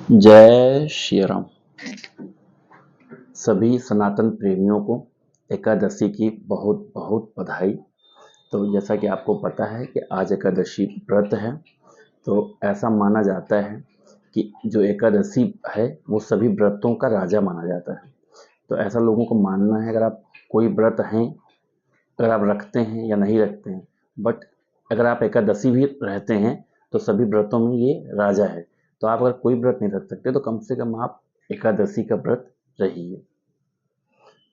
जय श्री राम। सभी सनातन प्रेमियों को एकादशी की बहुत बहुत बधाई। तो जैसा कि आपको पता है कि आज एकादशी व्रत है, तो ऐसा माना जाता है कि जो एकादशी है वो सभी व्रतों का राजा माना जाता है। तो ऐसा लोगों को मानना है, अगर आप कोई व्रत हैं, अगर आप रखते हैं या नहीं रखते हैं, बट अगर आप एकादशी भी रहते हैं तो सभी व्रतों में ये राजा है। तो आप अगर कोई व्रत नहीं रख सकते तो कम से कम आप एकादशी का व्रत रहिए।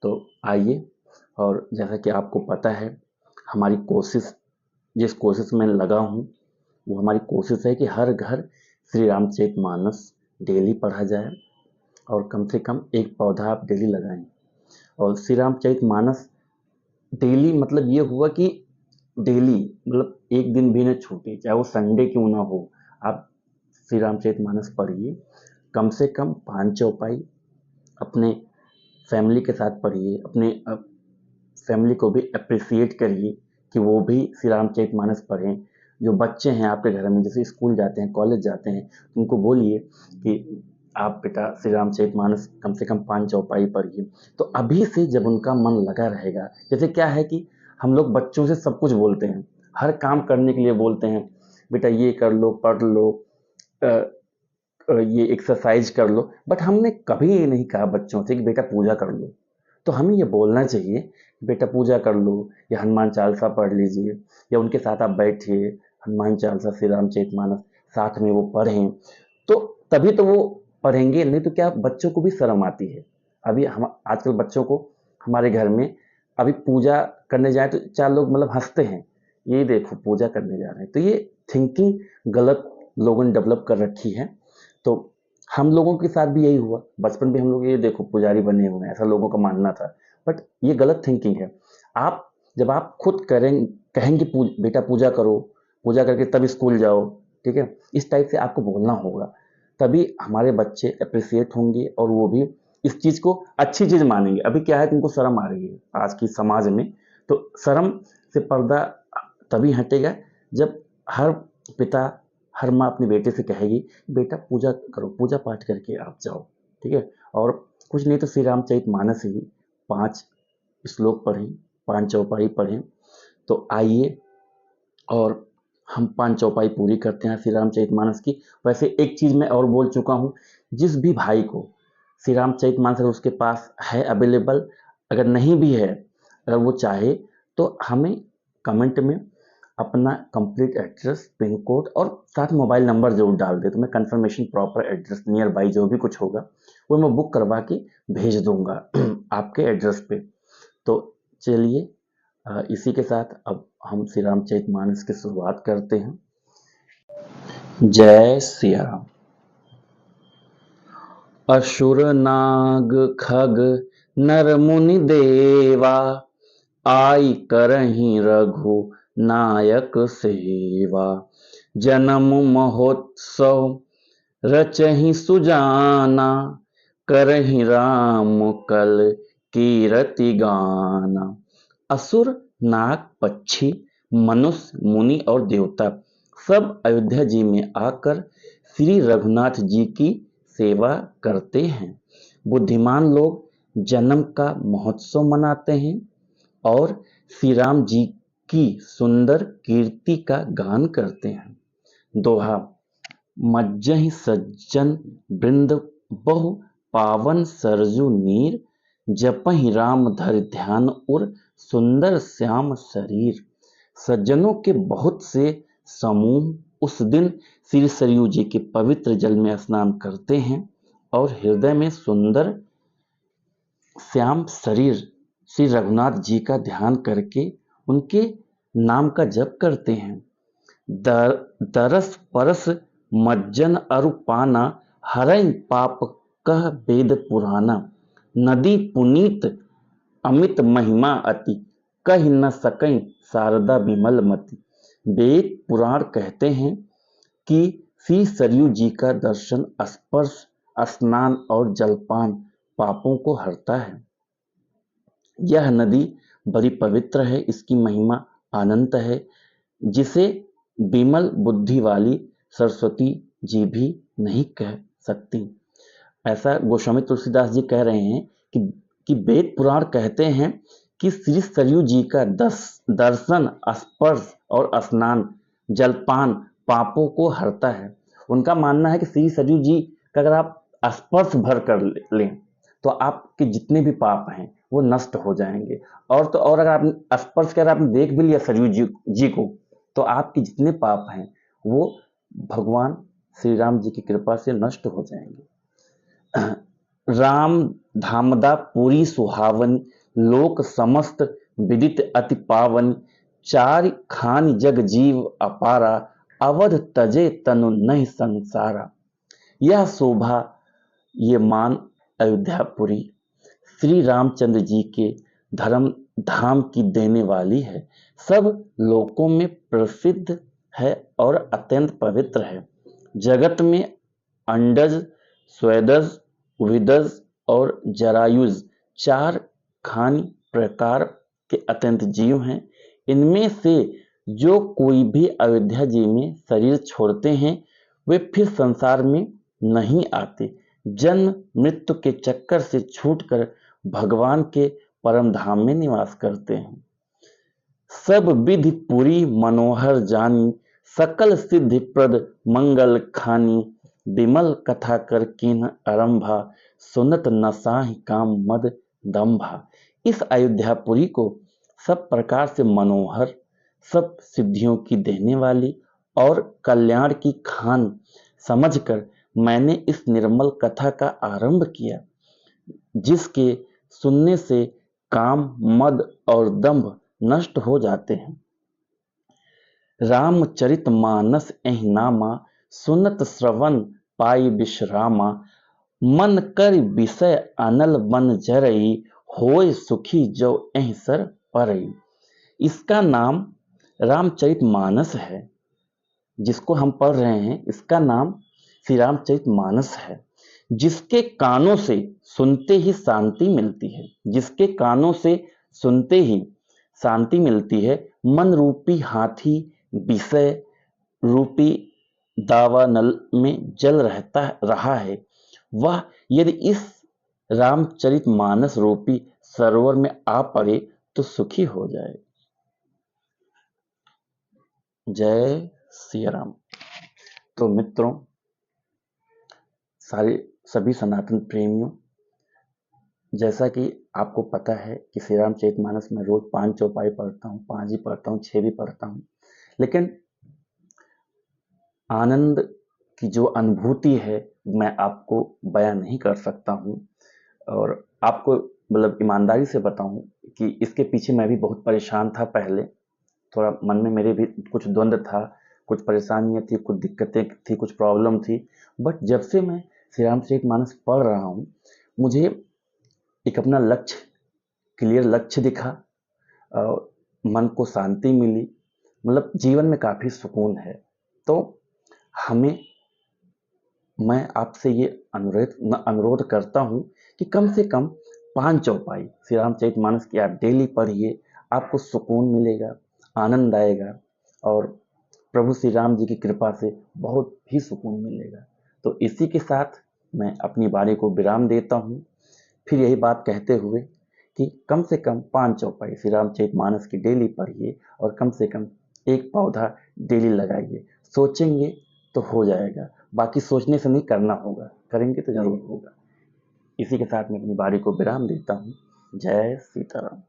तो आइए, और जैसा कि आपको पता है, हमारी कोशिश, जिस कोशिश में लगा हूँ, वो हमारी कोशिश है कि हर घर श्री रामचरितमानस डेली पढ़ा जाए और कम से कम एक पौधा आप डेली लगाएं। और श्री रामचरितमानस डेली मतलब ये हुआ कि डेली मतलब एक दिन भी न छूटे, चाहे वो संडे क्यों ना हो, आप श्री रामचरितमानस पढ़िए। कम से कम 5 चौपाई अपने फैमिली के साथ पढ़िए, अपने फैमिली को भी अप्रिसिएट करिए कि वो भी श्री रामचरितमानस पढ़ें। जो बच्चे हैं आपके घर में, जैसे स्कूल जाते हैं, कॉलेज जाते हैं, उनको बोलिए कि आप बेटा श्री रामचरितमानस कम से कम 5 चौपाई पढ़िए। तो अभी से जब उनका मन लगा रहेगा, जैसे क्या है कि हम लोग बच्चों से सब कुछ बोलते हैं, हर काम करने के लिए बोलते हैं, बेटा ये कर लो, पढ़ लो, ये एक्सरसाइज कर लो, बट हमने कभी ये नहीं कहा बच्चों से कि बेटा पूजा कर लो। तो हमें ये बोलना चाहिए कि बेटा पूजा कर लो, या हनुमान चालीसा पढ़ लीजिए, या उनके साथ आप बैठिए, हनुमान चालीसा, श्री रामचरितमानस साथ में वो पढ़ें। तो तभी तो वो पढ़ेंगे, नहीं तो क्या बच्चों को भी शर्म आती है। अभी हम आजकल बच्चों को हमारे घर में अभी पूजा करने जाए तो 4 लोग मतलब हंसते हैं, ये देखो पूजा करने जा रहे हैं। तो ये थिंकिंग गलत लोगों ने डेवलप कर रखी है। तो हम लोगों के साथ भी यही हुआ, बचपन में हम लोग ये देखो पुजारी बने हुए हैं, ऐसा लोगों का मानना था। बट ये गलत थिंकिंग है। आप जब आप खुद कहेंगे बेटा पूजा करो, पूजा करके तब स्कूल जाओ, ठीक है, इस टाइप से आपको बोलना होगा, तभी हमारे बच्चे अप्रिसिएट होंगे और वो भी इस चीज़ को अच्छी चीज़ मानेंगे। अभी क्या है कि उनको शर्म आ रही है आज की समाज में। तो शर्म से पर्दा तभी हटेगा जब हर पिता, हर माँ अपने बेटे से कहेगी बेटा पूजा करो, पूजा पाठ करके आप जाओ, ठीक है। और कुछ नहीं तो श्री रामचरितमानस ही 5 श्लोक पढ़ें, 5 चौपाई पढ़ें। तो आइए, और हम 5 चौपाई पूरी करते हैं श्री रामचरितमानस की। वैसे एक चीज़ मैं और बोल चुका हूँ, जिस भी भाई को श्री रामचरितमानस अगर उसके पास है अवेलेबल, अगर नहीं भी है, अगर वो चाहे तो हमें कमेंट में अपना कंप्लीट एड्रेस, पिन कोड और साथ मोबाइल नंबर ज़रूर डाल दे, तो मैं confirmation proper address near by जो भी कुछ होगा वो मैं बुक करवा के भेज दूंगा आपके एड्रेस पे। तो चलिए, इसी के साथ अब हम श्री रामचरितमानस की शुरुआत करते हैं। जय श्री राम। असुर नाग खग नर मुनि देवा, आई करहीं रघु नायक सेवा। जन्म महोत्सव रचहि सुजाना, करहि राम कल कीरति गाना। असुर, नाग, पक्षी, मनुष्य, मुनि और देवता सब अयोध्या जी में आकर श्री रघुनाथ जी की सेवा करते हैं। बुद्धिमान लोग जन्म का महोत्सव मनाते हैं और श्री राम जी की सुंदर कीर्ति का गान करते हैं। दोहा: मज्जहि सज्जन वृंद बहु पावन सरजू नीर, जपहि राम धरि ध्यान उर सुंदर श्याम शरीर। सज्जनों के बहुत से समूह उस दिन श्री सरयू जी के पवित्र जल में स्नान करते हैं और हृदय में सुंदर श्याम शरीर श्री रघुनाथ जी का ध्यान करके उनके नाम का जप करते हैं। दरस परस मज्जन अरु पाना, हरइ पाप कह वेद पुराना। नदी पुनीत अमित महिमा अति, कह न सकई शारदा विमल मति। वेद पुराण कहते हैं कि श्री सरयू जी का दर्शन, स्पर्श, स्नान और जलपान पापों को हरता है। यह नदी बड़ी पवित्र है, इसकी महिमा अनंत है, जिसे विमल बुद्धि वाली सरस्वती जी भी नहीं कह सकती। ऐसा गोस्वामी तुलसीदास जी कह रहे हैं कि वेद पुराण कहते हैं कि श्री सरयू जी का दर्शन, स्पर्श और स्नान, जलपान पापों को हरता है। उनका मानना है कि श्री सरयू जी का अगर आप स्पर्श भर कर लें तो आपके जितने भी पाप हैं वो नष्ट हो जाएंगे। और तो और अगर आप स्पर्श कर आपने देख भी लिया सरयू जी को तो आपके जितने पाप हैं वो भगवान श्री राम जी की कृपा से नष्ट हो जाएंगे। राम धामदा पूरी सुहावन, लोक समस्त विदित अति पावन, चार खान जग जीव अपारा, अवध तजे तनु नहीं संसारा। यह शोभा ये मान अयोध्यापुरी श्री रामचंद्र जी के धर्म धाम की देने वाली है। सब लोकों में प्रसिद्ध है और अत्यंत पवित्र है। जगत में अंडज, स्वेदज, विदज और जरायुज चार खानी प्रकार के अत्यंत जीव हैं। इनमें से जो कोई भी अयोध्या जी में शरीर छोड़ते हैं वे फिर संसार में नहीं आते, जन्म मृत्यु के चक्कर से छूटकर भगवान के परम धाम में निवास करते हैं। सब विधि पूरी मनोहर जानी, सकल सिद्धि प्रद मंगल खानी, विमल कथा कर कीन आरंभा, सुनत नसाहि काम मद दंभा। इस अयोध्यापुरी को सब प्रकार से मनोहर, सब सिद्धियों की देने वाली और कल्याण की खान समझकर मैंने इस निर्मल कथा का आरंभ किया, जिसके सुनने से काम, मद और दंभ नष्ट हो जाते हैं। रामचरित मानस एहि नामा, सुनत श्रवण पाई विश्रामा, मन कर विषय अनल बन जरई, होय सुखी जो एहि सर परई। इसका नाम रामचरित मानस है, जिसको हम पढ़ रहे हैं इसका नाम श्री रामचरित मानस है। जिसके कानों से सुनते ही शांति मिलती है, जिसके कानों से सुनते ही शांति मिलती है। मन रूपी हाथी विषय रूपी दावानल में जल रहा है, वह यदि इस रामचरित मानस रूपी सरोवर में आ पड़े तो सुखी हो जाए। जय श्री राम। तो मित्रों, सभी सनातन प्रेमियों, जैसा कि आपको पता है कि श्री रामचरितमानस में रोज 5 चौपाई पढ़ता हूँ, 5 ही पढ़ता हूँ, 6 भी पढ़ता हूँ, लेकिन आनंद की जो अनुभूति है मैं आपको बयां नहीं कर सकता हूँ। और आपको मतलब ईमानदारी से बताऊं कि इसके पीछे मैं भी बहुत परेशान था। पहले थोड़ा मन में मेरे भी कुछ द्वंद्व था, कुछ परेशानियां थी, कुछ दिक्कतें थी, कुछ प्रॉब्लम थी। बट जब से मैं श्री रामचरितमानस पढ़ रहा हूँ मुझे एक अपना लक्ष्य, क्लियर लक्ष्य दिखा, मन को शांति मिली, मतलब जीवन में काफ़ी सुकून है। तो मैं आपसे ये अनुरोध करता हूँ कि कम से कम 5 चौपाई श्री रामचरितमानस की आप डेली पढ़िए, आपको सुकून मिलेगा, आनंद आएगा और प्रभु श्री राम जी की कृपा से बहुत ही सुकून मिलेगा। तो इसी के साथ मैं अपनी वाणी को विराम देता हूँ, फिर यही बात कहते हुए कि कम से कम 5 चौपाई श्री रामचरितमानस की डेली पढ़िए और कम से कम एक पौधा डेली लगाइए। सोचेंगे तो हो जाएगा, बाकी सोचने से नहीं, करना होगा, करेंगे तो जरूर होगा। इसी के साथ मैं अपनी वाणी को विराम देता हूँ। जय सीताराम।